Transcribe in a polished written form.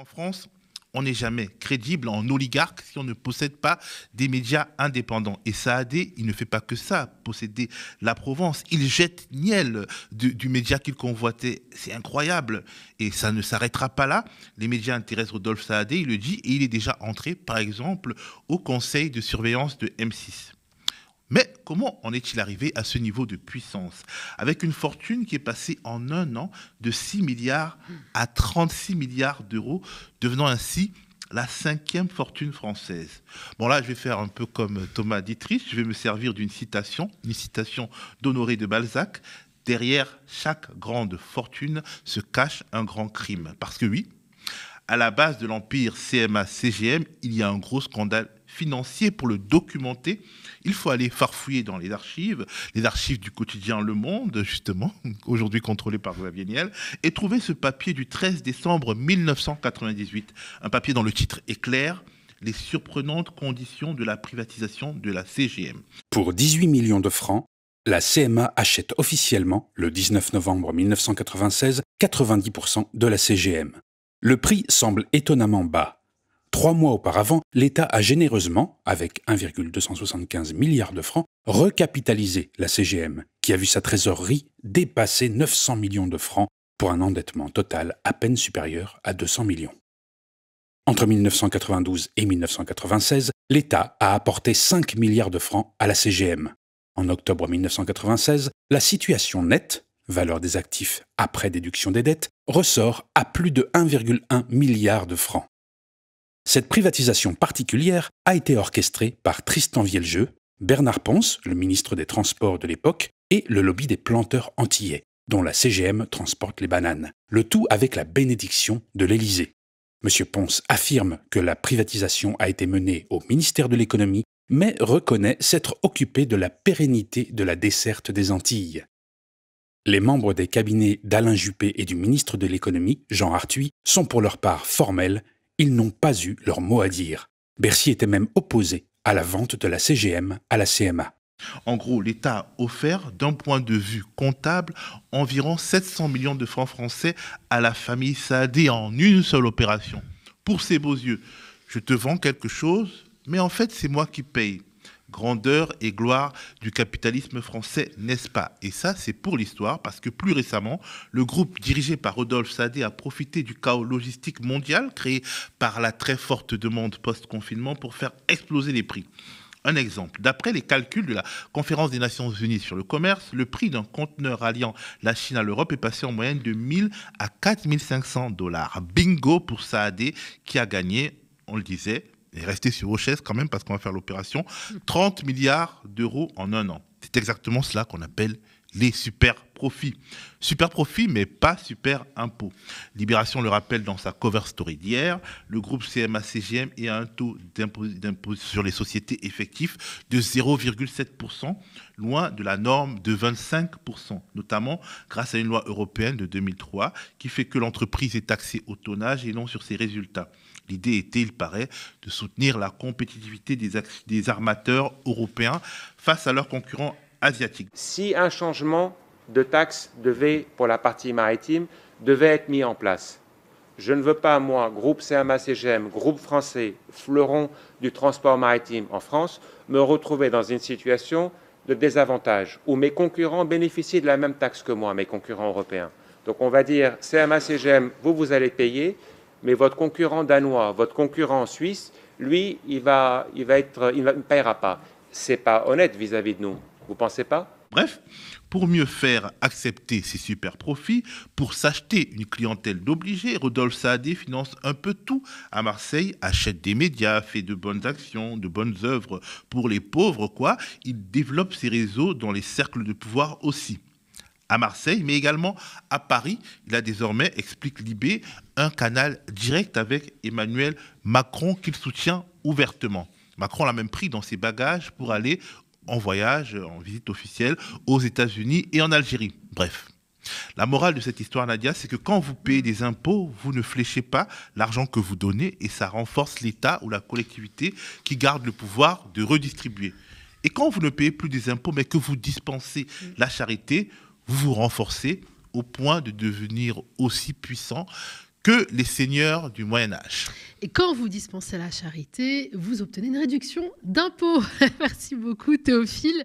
En France, on n'est jamais crédible en oligarque si on ne possède pas des médias indépendants. Et Saadé, il ne fait pas que ça, posséder la Provence. Il jette Niel du média qu'il convoitait. C'est incroyable. Et ça ne s'arrêtera pas là. Les médias intéressent Rodolphe Saadé, il le dit, et il est déjà entré, par exemple, au conseil de surveillance de M6. Mais comment en est-il arrivé à ce niveau de puissance? Avec une fortune qui est passée en un an de 6 milliards à 36 milliards d'euros, devenant ainsi la 5e fortune française. Bon là, je vais faire un peu comme Thomas Dietrich, je vais me servir d'une citation, une citation d'Honoré de Balzac. Derrière chaque grande fortune se cache un grand crime. Parce que oui, à la base de l'empire CMA-CGM, il y a un gros scandale financier. Pour le documenter, il faut aller farfouiller dans les archives du quotidien Le Monde, justement, aujourd'hui contrôlé par Xavier Niel, et trouver ce papier du 13 décembre 1998. Un papier dont le titre est clair: les surprenantes conditions de la privatisation de la CGM. Pour 18 millions de francs, la CMA achète officiellement, le 19 novembre 1996, 90% de la CGM. Le prix semble étonnamment bas. 3 mois auparavant, l'État a généreusement, avec 1,275 milliards de francs, recapitalisé la CGM, qui a vu sa trésorerie dépasser 900 millions de francs pour un endettement total à peine supérieur à 200 millions. Entre 1992 et 1996, l'État a apporté 5 milliards de francs à la CGM. En octobre 1996, la situation nette, valeur des actifs après déduction des dettes, ressort à plus de 1,1 milliard de francs. Cette privatisation particulière a été orchestrée par Tristan Vieljeux, Bernard Pons, le ministre des Transports de l'époque, et le lobby des planteurs antillais, dont la CGM transporte les bananes, le tout avec la bénédiction de l'Élysée. M. Pons affirme que la privatisation a été menée au ministère de l'Économie, mais reconnaît s'être occupé de la pérennité de la desserte des Antilles. Les membres des cabinets d'Alain Juppé et du ministre de l'Économie, Jean Arthuis, sont pour leur part formels. Ils n'ont pas eu leur mot à dire. Bercy était même opposé à la vente de la CGM à la CMA. En gros, l'État a offert, d'un point de vue comptable, environ 700 millions de francs français à la famille Saadé en une seule opération. Pour ses beaux yeux, je te vends quelque chose, mais en fait, c'est moi qui paye. Grandeur et gloire du capitalisme français, n'est-ce pas? Et ça, c'est pour l'histoire, parce que plus récemment, le groupe dirigé par Rodolphe Saadé a profité du chaos logistique mondial créé par la très forte demande post-confinement pour faire exploser les prix. Un exemple, d'après les calculs de la Conférence des Nations Unies sur le commerce, le prix d'un conteneur alliant la Chine à l'Europe est passé en moyenne de 1 000 à 4 500 $. Bingo pour Saadé qui a gagné, on le disait, et resté sur vos chaises quand même parce qu'on va faire l'opération, 30 milliards d'euros en un an. C'est exactement cela qu'on appelle les super profits. Super profits, mais pas super impôts. Libération le rappelle dans sa cover story d'hier, le groupe CMA-CGM est à un taux d'impôt sur les sociétés effectifs de 0,7%, loin de la norme de 25%, notamment grâce à une loi européenne de 2003 qui fait que l'entreprise est taxée au tonnage et non sur ses résultats. L'idée était, il paraît, de soutenir la compétitivité des armateurs européens face à leurs concurrents asiatiques. Si un changement de taxe pour la partie maritime devait être mis en place, je ne veux pas, moi, groupe CMA-CGM, groupe français, fleuron du transport maritime en France, me retrouver dans une situation de désavantage où mes concurrents bénéficient de la même taxe que moi, mes concurrents européens. Donc on va dire CMA-CGM, vous allez payer, mais votre concurrent danois, votre concurrent suisse, lui, il ne paiera pas. C'est pas honnête vis-à-vis de nous. Vous pensez pas? Bref, pour mieux faire accepter ces super profits, pour s'acheter une clientèle d'obligés, Rodolphe Saadé finance un peu tout à Marseille, achète des médias, fait de bonnes actions, de bonnes œuvres pour les pauvres, quoi. Il développe ses réseaux dans les cercles de pouvoir aussi. À Marseille, mais également à Paris, il a désormais, explique Libé, un canal direct avec Emmanuel Macron qu'il soutient ouvertement. Macron l'a même pris dans ses bagages pour aller en voyage, en visite officielle aux États-Unis et en Algérie. Bref, la morale de cette histoire, Nadia, c'est que quand vous payez des impôts, vous ne fléchez pas l'argent que vous donnez et ça renforce l'État ou la collectivité qui garde le pouvoir de redistribuer. Et quand vous ne payez plus des impôts, mais que vous dispensez la charité, vous vous renforcez au point de devenir aussi puissant que les seigneurs du Moyen-Âge. Et quand vous dispensez la charité, vous obtenez une réduction d'impôt. Merci beaucoup Théophile.